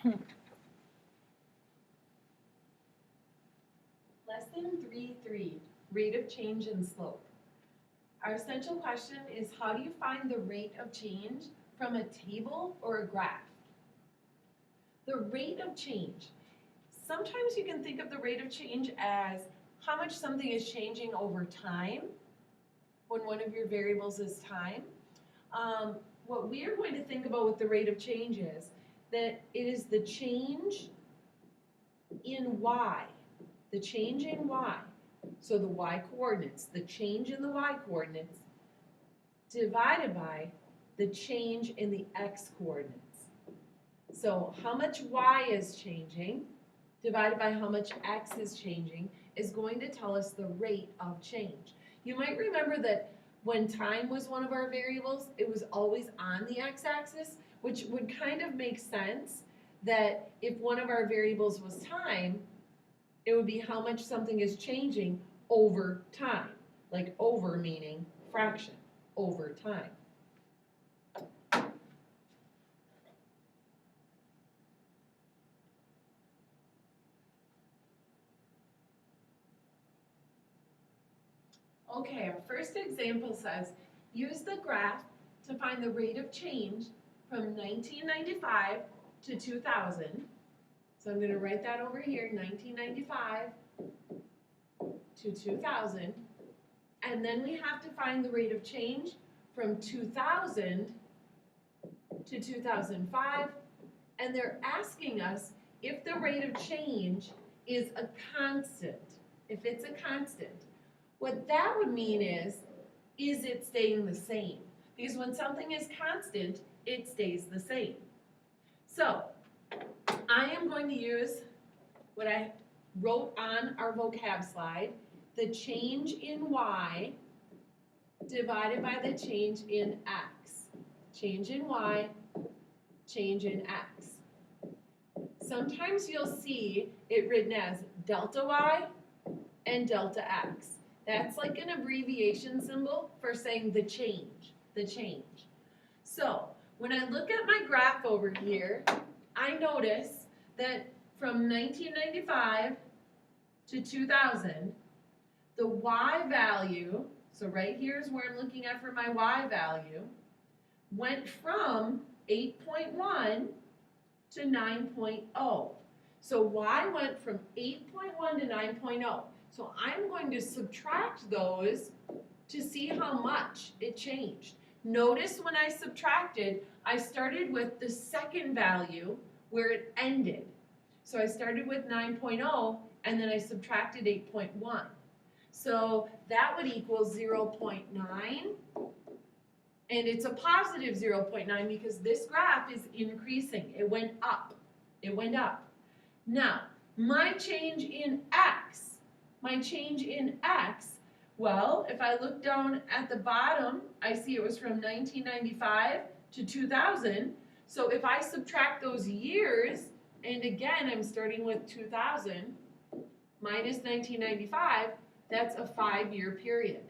Lesson 3.3, rate of change and slope. Our essential question is, how do you find the rate of change from a table or a graph? The rate of change. Sometimes you can think of the rate of change as how much something is changing over time, when one of your variables is time. What we are going to think about with the rate of change is that it is the change in y. The change in y. So the y coordinates, the change in the y coordinates divided by the change in the x coordinates. So how much y is changing divided by how much x is changing is going to tell us the rate of change. You might remember that when time was one of our variables, it was always on the x-axis, which would kind of make sense that if one of our variables was time, it would be how much something is changing over time. Like over meaning fraction, over time. Okay, our first example says, use the graph to find the rate of change from 1995 to 2000. So I'm going to write that over here, 1995 to 2000. And then we have to find the rate of change from 2000 to 2005. And they're asking us if the rate of change is a constant, if it's a constant. What that would mean is it staying the same? Because when something is constant, it stays the same. So I am going to use what I wrote on our vocab slide, the change in y divided by the change in x. Change in y, change in x. Sometimes you'll see it written as delta y and delta x. That's like an abbreviation symbol for saying the change, the change. So when I look at my graph over here, I notice that from 1995 to 2000, the y value, so right here is where I'm looking at for my y value, went from 8.1 to 9.0. So y went from 8.1 to 9.0. So I'm going to subtract those to see how much it changed. Notice when I subtracted, I started with the second value where it ended. So I started with 9.0 and then I subtracted 8.1. So that would equal 0.9. And it's a positive 0.9 because this graph is increasing. It went up. It went up. Now, my change in x, well, if I look down at the bottom, I see it was from 1995 to 2000. So if I subtract those years, and again, I'm starting with 2000 minus 1995, that's a 5-year period.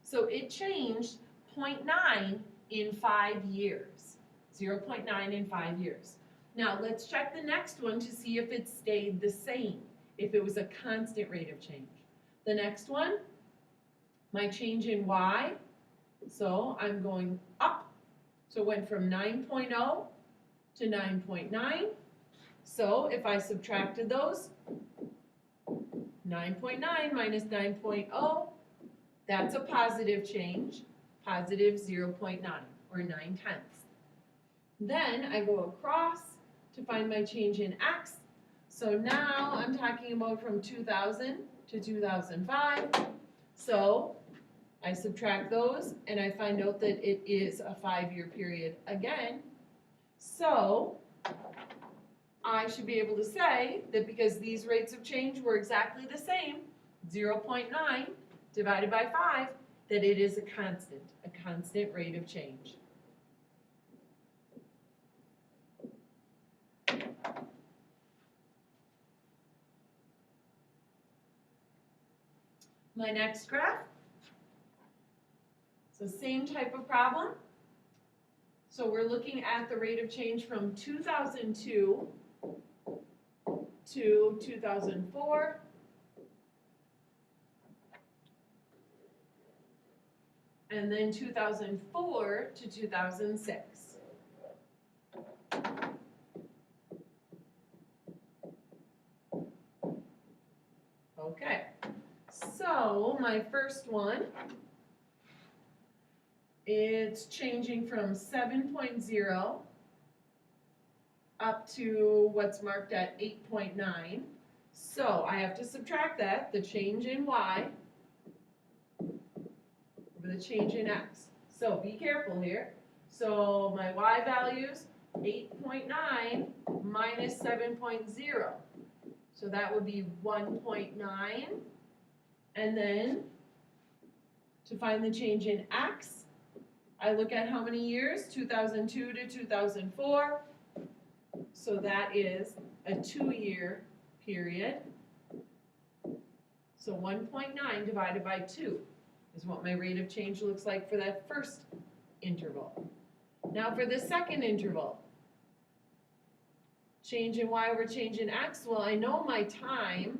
So it changed 0.9 in 5 years, 0.9 in 5 years. Now let's check the next one to see if it stayed the same, if it was a constant rate of change. The next one, my change in y, so I'm going up. So it went from 9.0 to 9.9. So if I subtracted those, 9.9 minus 9.0, that's a positive change, positive 0.9, or 9/10. Then I go across to find my change in x. So now I'm talking about from 2000 to 2005. So I subtract those and I find out that it is a 5-year period again. So I should be able to say that because these rates of change were exactly the same, 0.9 divided by 5, that it is a constant rate of change. My next graph, so same type of problem. So we're looking at the rate of change from 2002 to 2004. And then 2004 to 2006. Okay, so my first one, it's changing from 7.0 up to what's marked at 8.9. So I have to subtract that, the change in y, over the change in x. So be careful here. So my y values, 8.9 minus 7.0. So that would be 1.9. And then to find the change in x, I look at how many years, 2002 to 2004. So that is a 2-year period. So 1.9 divided by 2 is what my rate of change looks like for that first interval. Now for the second interval, change in y over change in x, well, I know my time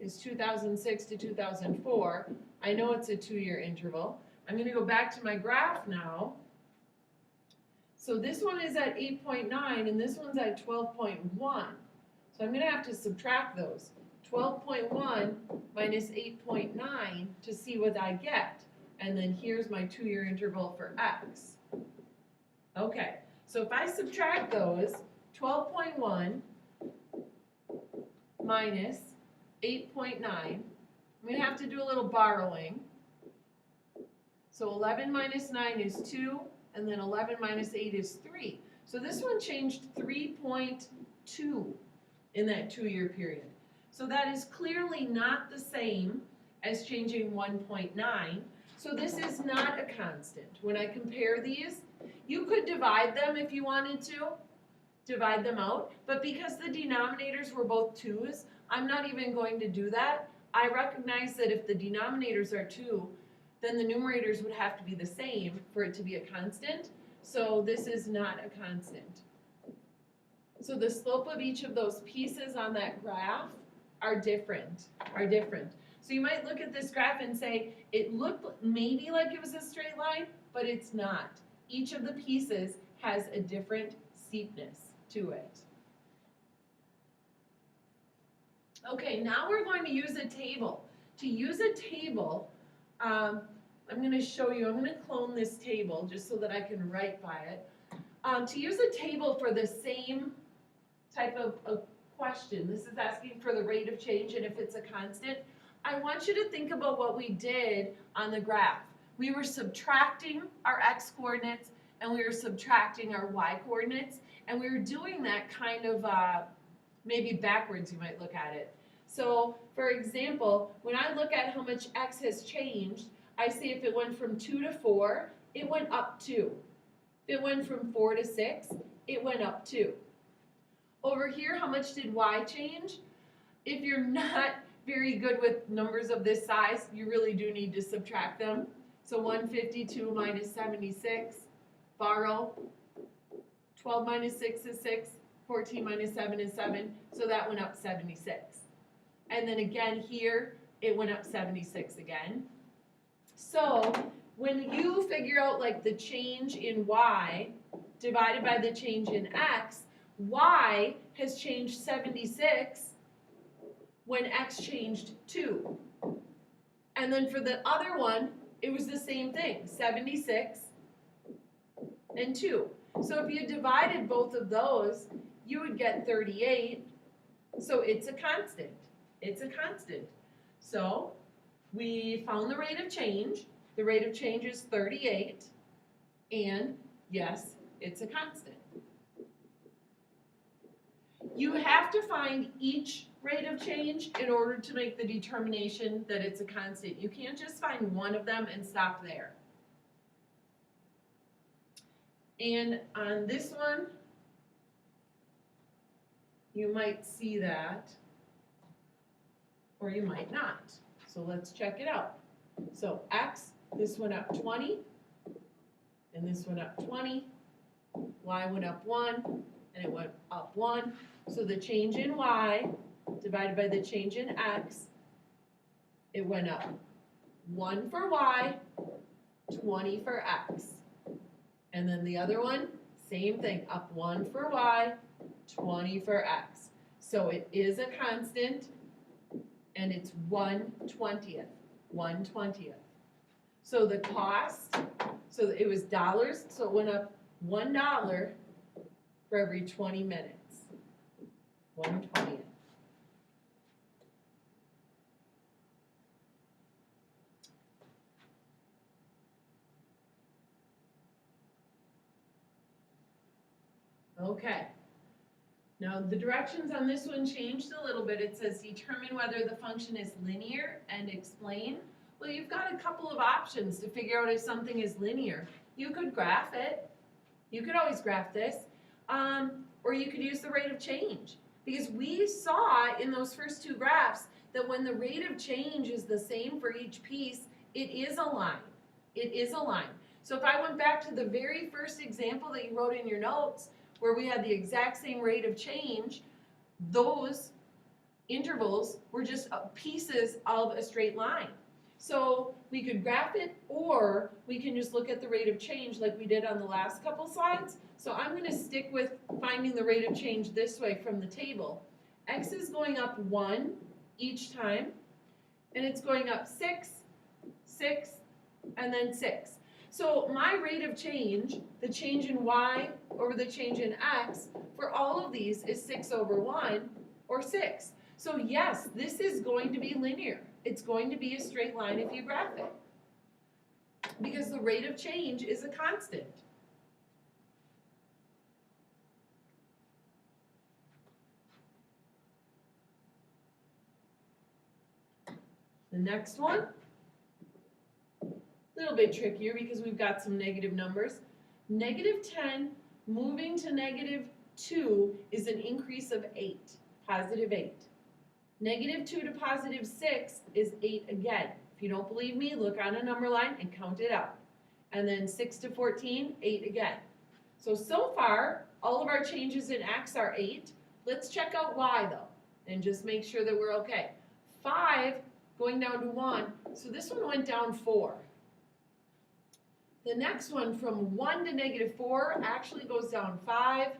is 2006 to 2004. I know it's a 2-year interval. I'm going to go back to my graph now. So this one is at 8.9 and this one's at 12.1. So I'm going to have to subtract those. 12.1 minus 8.9 to see what I get. And then here's my 2-year interval for x. Okay, so if I subtract those, 12.1 minus 8.9, I'm going to have to do a little borrowing. So 11 minus 9 is 2, and then 11 minus 8 is 3. So this one changed 3.2 in that 2-year period. So that is clearly not the same as changing 1.9. So this is not a constant. When I compare these, you could divide them if you wanted to, divide them out, but because the denominators were both 2's, I'm not even going to do that. I recognize that if the denominators are 2, then the numerators would have to be the same for it to be a constant. So this is not a constant. So the slope of each of those pieces on that graph are different. So you might look at this graph and say, it looked maybe like it was a straight line, but it's not. Each of the pieces has a different steepness to it. Okay, now we're going to use a table. To use a table, I'm going to show you, I'm going to clone this table just so that I can write by it. To use a table for the same type of question, this is asking for the rate of change and if it's a constant, I want you to think about what we did on the graph. We were subtracting our x coordinates and we were subtracting our y coordinates, and we were doing that kind of maybe backwards, you might look at it. So, for example, when I look at how much x has changed, I see if it went from 2 to 4, it went up 2. If it went from 4 to 6, it went up 2. Over here, how much did y change? If you're not very good with numbers of this size, you really do need to subtract them. So 152 minus 76, borrow. 12 minus 6 is 6, 14 minus 7 is 7, so that went up 76. And then again here, it went up 76 again. So when you figure out like the change in y divided by the change in x, y has changed 76 when x changed 2. And then for the other one, it was the same thing, 76 and 2. So if you divided both of those, you would get 38. So it's a constant. It's a constant. So we found the rate of change. The rate of change is 38. And yes, it's a constant. You have to find each rate of change in order to make the determination that it's a constant. You can't just find one of them and stop there. And on this one, you might see that, or you might not. So let's check it out. So x, this went up 20, and this went up 20, y went up 1, and it went up 1. So the change in y divided by the change in x, it went up 1 for y, 20 for x. And then the other one, same thing, up 1 for y, 20 for x. So it is a constant, and it's 1/20th, 1/20th. So the cost, so it was dollars, so it went up $1 for every 20 minutes, 1/20th. Okay. Now the directions on this one changed a little bit. It says determine whether the function is linear and explain. Well, you've got a couple of options to figure out if something is linear. You could graph it. You could always graph this. Or you could use the rate of change. Because we saw in those first two graphs that when the rate of change is the same for each piece, it is a line. It is a line. So if I went back to the very first example that you wrote in your notes, where we had the exact same rate of change, those intervals were just pieces of a straight line. So we could graph it, or we can just look at the rate of change like we did on the last couple slides. So I'm going to stick with finding the rate of change this way from the table. X is going up 1 each time, and it's going up 6, 6, and then 6. So my rate of change, the change in y over the change in x, for all of these is 6/1, or 6. So yes, this is going to be linear. It's going to be a straight line if you graph it, because the rate of change is a constant. The next one, a little bit trickier because we've got some negative numbers. -10 moving to -2 is an increase of 8, positive 8. -2 to +6 is 8 again. If you don't believe me, look on a number line and count it out. And then 6 to 14, 8 again. So far, all of our changes in x are 8. Let's check out y though, and just make sure that we're okay. 5 going down to 1, so this one went down 4. The next one from 1 to -4 actually goes down 5.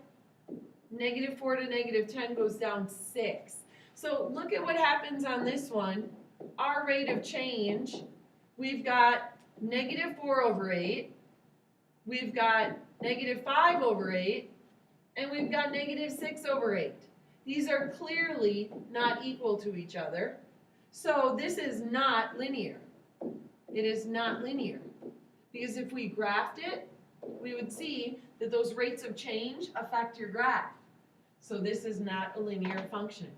-4 to -10 goes down 6. So look at what happens on this one. Our rate of change, we've got -4/8, we've got -5/8, and we've got -6/8. These are clearly not equal to each other. So this is not linear. It is not linear. Because if we graphed it, we would see that those rates of change affect your graph. So this is not a linear function.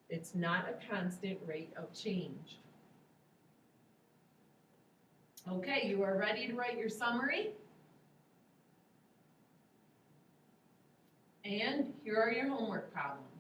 It's not a constant rate of change. Okay, you are ready to write your summary? And here are your homework problems.